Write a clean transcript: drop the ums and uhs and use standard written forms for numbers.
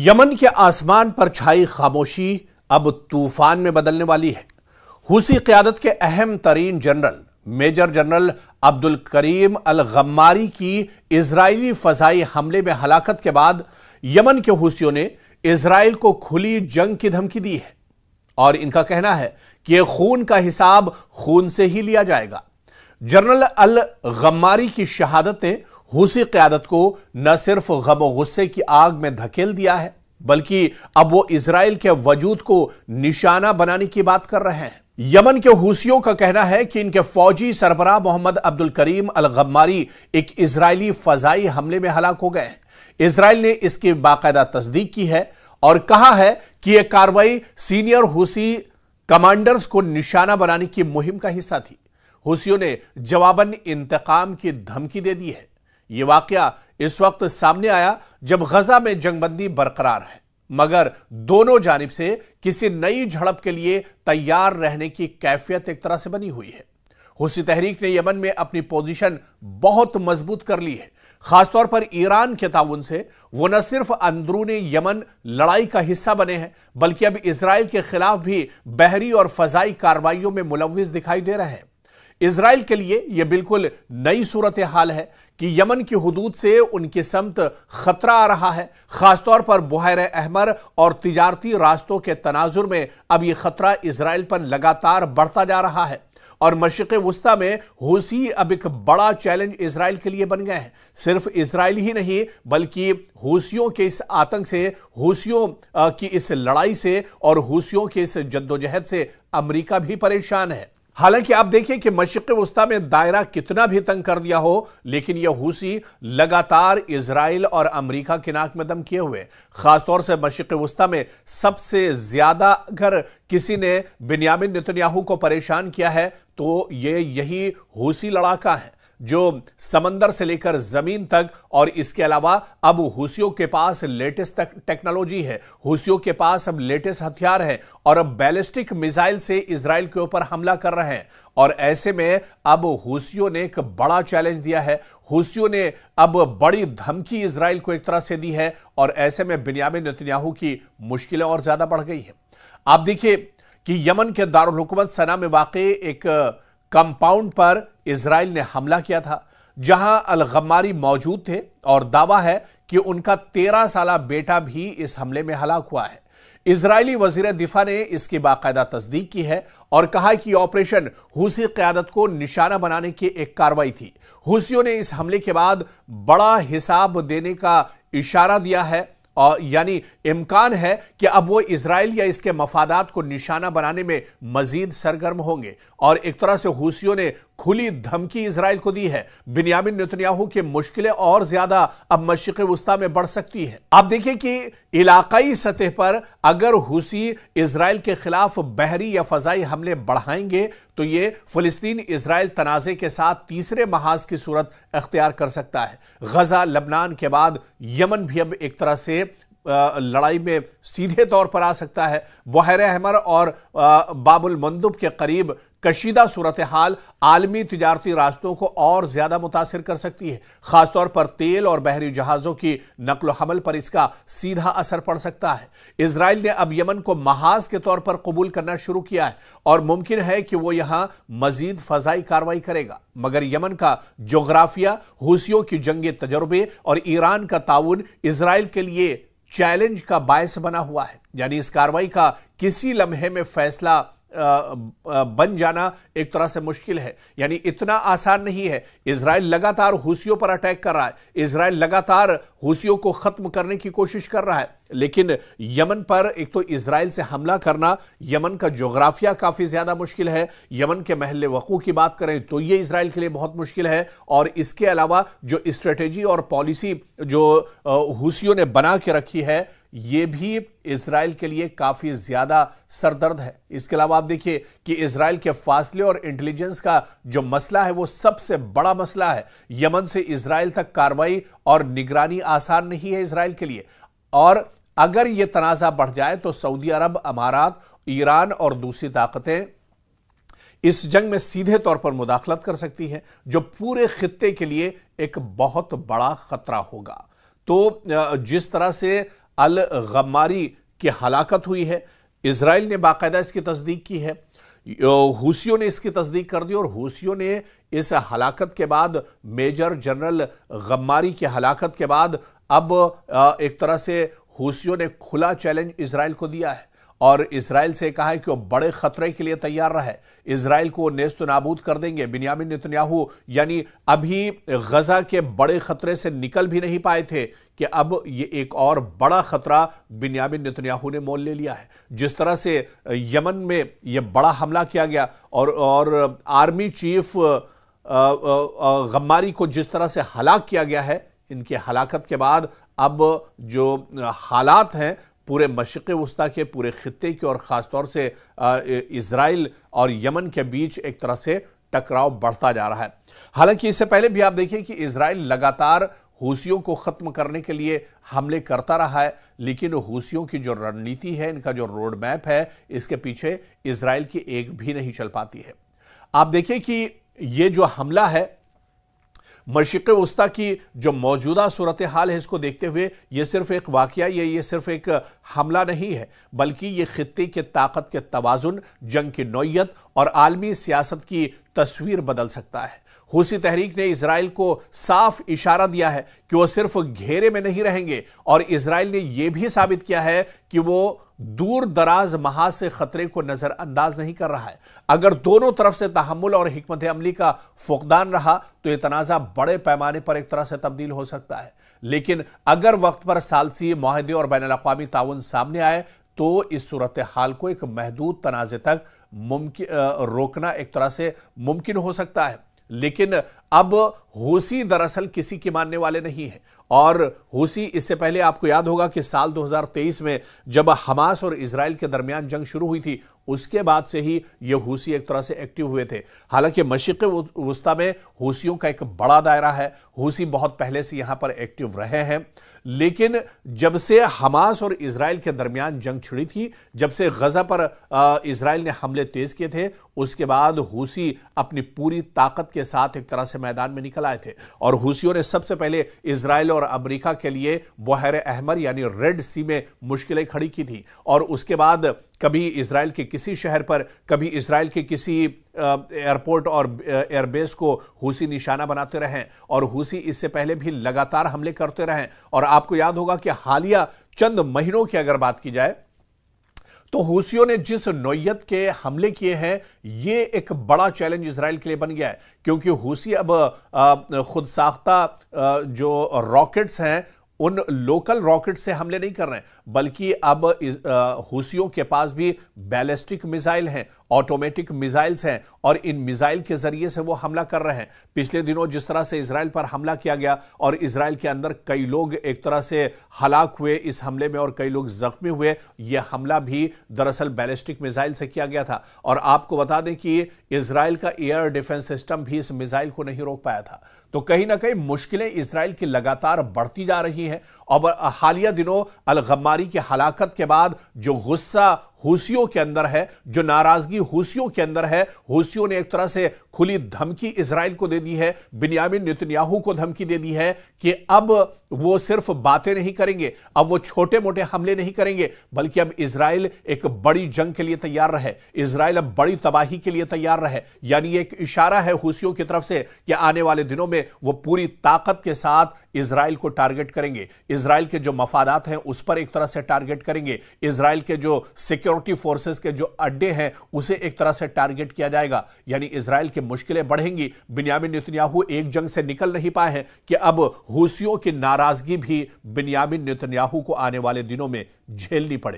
Yemen के आसमान पर छाई खामोशी अब तूफान में बदलने वाली है। हुसी क़यादत के अहम तरीन general major general Abdul Karim अल गम्मारी की इजरायली फजाई हमले में हलाकत के बाद यमन के हुसियों ने इजराइल को खुली जंग की धमकी दी है और इनका कहना है कि यह खून का हिसाब खून से ही लिया जाएगा। जनरल अल गम्मारी की शहादत ने हुसी क़यादत को न सिर्फ गम और गुस्से की आग में धकेल दिया है, बल्कि अब वो इजराइल के वजूद को निशाना बनाने की बात कर रहे हैं। यमन के हुसियों का कहना है कि इनके फौजी सरबराह मोहम्मद अब्दुल करीम अल गम्मारी एक इजरायली फजाई हमले में हलाक हो गए हैं। इजराइल ने इसकी बाकायदा तस्दीक की है और कहा है कि यह कार्रवाई सीनियर हुसी कमांडर्स को निशाना बनाने की मुहिम का हिस्सा थी। हुसियों ने जवाबन इंतकाम की धमकी दे दी है। यह वाकया इस वक्त सामने आया जब गजा में जंगबंदी बरकरार है, मगर दोनों जानिब से किसी नई झड़प के लिए तैयार रहने की कैफियत एक तरह से बनी हुई है। हुसी तहरीक ने यमन में अपनी पोजीशन बहुत मजबूत कर ली है। खासतौर पर ईरान के ताउन से वो न सिर्फ अंदरूनी यमन लड़ाई का हिस्सा बने हैं, बल्कि अब इजराइल के खिलाफ भी बहरी और फजाई कार्रवाइयों में मुलव्विस दिखाई दे रहे हैं। इजराइल के लिए यह बिल्कुल नई सूरत हाल है कि यमन की हुदूद से उनकी समत खतरा आ रहा है। खासतौर पर बुहैर अहमर और तिजारती रास्तों के तनाजुर में अब यह खतरा इजराइल पर लगातार बढ़ता जा रहा है और मशरिक़ वुस्ता में हुसी अब एक बड़ा चैलेंज इजराइल के लिए बन गए हैं। सिर्फ इजराइल ही नहीं, बल्कि हुसियों के इस आतंक से, हुसियों की इस लड़ाई से और हुसियों के इस जद्दोजहद से अमेरिका भी परेशान है। हालांकि आप देखिए कि मशरिक़ वुस्ता में दायरा कितना भी तंग कर दिया हो, लेकिन यह हुसी लगातार इजराइल और अमेरिका के नाक में दम किए हुए। खासतौर से मशरिक़ वुस्ता में सबसे ज्यादा अगर किसी ने बिन्यामिन नेतन्याहू को परेशान किया है तो यही हुसी लड़ाका है, जो समंदर से लेकर जमीन तक, और इसके अलावा अब हुसियों के पास लेटेस्ट टेक्नोलॉजी है, हुसियों के पास अब लेटेस्ट हथियार है और अब बैलिस्टिक मिसाइल से इजराइल के ऊपर हमला कर रहे हैं। और ऐसे में अब हुसियों ने एक बड़ा चैलेंज दिया है। हुसियों ने अब बड़ी धमकी इजराइल को एक तरह से दी है और ऐसे में बिन्यामिन नेतन्याहू की मुश्किलें और ज्यादा बढ़ गई हैं। आप देखिए कि यमन के दारुल हुकूमत सना में वाक़ई एक कंपाउंड पर इजराइल ने हमला किया था, जहां अल गम्मारी मौजूद थे और दावा है कि उनका 13 साला बेटा भी इस हमले में हलाक हुआ है। इजरायली वजीर दिफा ने इसकी बाकायदा तस्दीक की है और कहा कि ऑपरेशन हुसी क़यादत को निशाना बनाने की एक कार्रवाई थी। हुसियों ने इस हमले के बाद बड़ा हिसाब देने का इशारा दिया है और यानी इम्कान है कि अब वो इजराइल या इसके मफादात को निशाना बनाने में मजीद सरगर्म होंगे और एक तरह से हुसियों ने खुली धमकी इजराइल को दी है। बिन्यामिन नेतन्याहू की मुश्किलें और ज्यादा अब मशरिक़ वुस्ता में बढ़ सकती है। आप देखिए कि इलाकाई सतह पर अगर हुसी इजराइल के खिलाफ बहरी या फजाई हमले बढ़ाएंगे तो ये फिलिस्तीन इजराइल तनाज़े के साथ तीसरे महाज की सूरत अख्तियार कर सकता है। गजा लबनान के बाद यमन भी अब एक तरह से लड़ाई में सीधे तौर पर आ सकता है। बुहैर अहमर और बाबुल मंदुब के करीब कशीदा सूरत हाल आलमी तिजारती रास्तों को और ज्यादा मुतासिर कर सकती है। खासतौर पर तेल और बहरी जहाजों की नकलो हमल पर इसका सीधा असर पड़ सकता है। इजराइल ने अब यमन को महाज के तौर पर कबूल करना शुरू किया है और मुमकिन है कि वो यहां मजीद फजाई कार्रवाई करेगा, मगर यमन का जोग्राफिया, हुसियों की जंगी तजुर्बे और ईरान का ताउन इजराइल के लिए चैलेंज का बायस बना हुआ है। यानी इस कार्रवाई का किसी लम्हे में फैसला बन जाना एक तरह से मुश्किल है, यानी इतना आसान नहीं है। इजराइल लगातार हुसियों पर अटैक कर रहा है, इजराइल लगातार हुसियों को खत्म करने की कोशिश कर रहा है, लेकिन यमन पर एक तो इजराइल से हमला करना, यमन का जोग्राफिया काफी ज्यादा मुश्किल है। यमन के महल वकू की बात करें तो यह इजराइल के लिए बहुत मुश्किल है और इसके अलावा जो स्ट्रेटेजी और पॉलिसी जो हुसियों ने बना के रखी है ये भी इजराइल के लिए काफी ज्यादा सरदर्द है। इसके अलावा आप देखिए कि इजराइल के फासले और इंटेलिजेंस का जो मसला है वो सबसे बड़ा मसला है। यमन से इजराइल तक कार्रवाई और निगरानी आसान नहीं है इजराइल के लिए, और अगर यह तनाज़ा बढ़ जाए तो सऊदी अरब, अमारात, ईरान और दूसरी ताकतें इस जंग में सीधे तौर पर मुदाखलत कर सकती हैं, जो पूरे खित्ते के लिए एक बहुत बड़ा खतरा होगा। तो जिस तरह से अल गम्मारी की हलाकत हुई है। इजराइल ने बाकायदा इसकी तस्दीक की है, हूसियों ने इसकी तस्दीक कर दी और हूसियों ने इस हलाकत के बाद, मेजर जनरल गम्मारी की हलाकत के बाद, अब एक तरह से हूसियों ने खुला चैलेंज इजराइल को दिया है और इजराइल से कहा है कि वो बड़े खतरे के लिए तैयार रहा है। इजराइल को नेस्त नाबूद कर देंगे। बिन्यामिन नेतन्याहू यानी अभी गजा के बड़े खतरे से निकल भी नहीं पाए थे कि अब ये एक और बड़ा खतरा बिन्यामिन नेतन्याहू ने मोल ले लिया है। जिस तरह से यमन में ये बड़ा हमला किया गया और आर्मी चीफ गम्मारी को जिस तरह से हलाक किया गया है, इनकी हलाकत के बाद अब जो हालात हैं पूरे मशरिक़ वस्ता के, पूरे खित्ते के और ख़ासतौर से इजराइल और यमन के बीच एक तरह से टकराव बढ़ता जा रहा है। हालांकि इससे पहले भी आप देखिए कि इजराइल लगातार हूसियों को ख़त्म करने के लिए हमले करता रहा है, लेकिन हूसियों की जो रणनीति है, इनका जो रोड मैप है, इसके पीछे इजराइल की एक भी नहीं चल पाती है। आप देखिए कि ये जो हमला है, मशरिक़ वस्ता की जो मौजूदा सूरत हाल है, इसको देखते हुए ये सिर्फ एक वाक़या, ये सिर्फ एक हमला नहीं है, बल्कि ये खित्ते के ताकत के तवाज़ुन, जंग की नौयत और आलमी सियासत की तस्वीर बदल सकता है। हूसी तहरीक ने इजराइल को साफ इशारा दिया है कि वो सिर्फ घेरे में नहीं रहेंगे और इजराइल ने यह भी साबित किया है कि वो दूर दराज महाज से खतरे को नजरअंदाज नहीं कर रहा है। अगर दोनों तरफ से तहम्मुल और हिकमत अमली का फुकदान रहा तो यह तनाज़ा बड़े पैमाने पर एक तरह से तब्दील हो सकता है, लेकिन अगर वक्त पर सालसी मुआहदे और बैनुल अक़वामी ताउन सामने आए तो इस सूरत हाल को एक महदूद तनाज़े तक रोकना एक तरह से मुमकिन हो सकता है। लेकिन अब हूसी दरअसल किसी की मानने वाले नहीं है और हूसी, इससे पहले आपको याद होगा कि साल 2023 में जब हमास और इजराइल के दरमियान जंग शुरू हुई थी, उसके बाद से ही ये हूसी एक तरह से एक्टिव हुए थे। हालांकि मशरिक़ वस्ता में हूसियों का एक बड़ा दायरा है, हूसी बहुत पहले से यहां पर एक्टिव रहे हैं, लेकिन जब से हमास और इजराइल के दरमियान जंग छिड़ी थी, जब से गजा पर इजराइल ने हमले तेज किए थे, उसके बाद हूसी अपनी पूरी ताकत के साथ एक तरह से मैदान में निकल आए थे और हूसियों ने सबसे पहले इजराइल और अमेरिका के लिए बहर अहमर यानी रेड सी में मुश्किलें खड़ी की थी और उसके बाद कभी इजराइल के किसी शहर पर, कभी इजराइल के किसी एयरपोर्ट और एयरबेस को हूसी निशाना बनाते रहे और हूसी इससे पहले भी लगातार हमले करते रहे। और आपको याद होगा कि हालिया चंद महीनों की अगर बात की जाए तो हूसियों ने जिस नौयत के हमले किए हैं, ये एक बड़ा चैलेंज इजराइल के लिए बन गया है, क्योंकि हूसी अब खुद साख्ता जो रॉकेट्स हैं, उन लोकल रॉकेट से हमले नहीं कर रहे हैं, बल्कि अब हूसियों के पास भी बैलिस्टिक मिसाइल हैं, ऑटोमेटिक मिसाइल्स हैं और इन मिसाइल के जरिए से वो हमला कर रहे हैं। पिछले दिनों जिस तरह से इजराइल पर हमला किया गया और इजराइल के अंदर कई लोग एक तरह से हलाक हुए इस हमले में और कई लोग जख्मी हुए, यह हमला भी दरअसल बैलिस्टिक मिसाइल से किया गया था। और आपको बता दें कि इजराइल का एयर डिफेंस सिस्टम भी इस मिसाइल को नहीं रोक पाया था। तो कहीं ना कहीं मुश्किलें इजराइल की लगातार बढ़ती जा रही हैं और हालिया दिनों अल गम्मारी की हलाकत के बाद जो गुस्सा हूसियों के अंदर है, जो नाराजगी हूसियों के अंदर है, हूसियों ने एक तरह से खुली धमकी इजराइल को दे दी है, बिन्यामिन नेतन्याहू को धमकी दे दी है कि अब वो सिर्फ बातें नहीं करेंगे, अब वो छोटे मोटे हमले नहीं करेंगे, बल्कि अब इजराइल एक बड़ी जंग के लिए तैयार रहे, इजराइल अब बड़ी तबाही के लिए तैयार रहे। यानी एक इशारा है हूसियों की तरफ से कि आने वाले दिनों में वो पूरी ताकत के साथ इजराइल को टारगेट करेंगे, इजराइल के जो मफादात हैं उस पर एक तरह से टारगेट करेंगे, इजराइल के जो सिक्योरिटी फोर्सेस के जो अड्डे हैं उसे एक तरह से टारगेट किया जाएगा। यानी इजराइल की मुश्किलें बढ़ेंगी। बिन्यामिन नेतन्याहू एक जंग से निकल नहीं पाए हैं कि अब हूसियों की नाराजगी भी बिन्यामिन नेतन्याहू को आने वाले दिनों में झेलनी पड़े।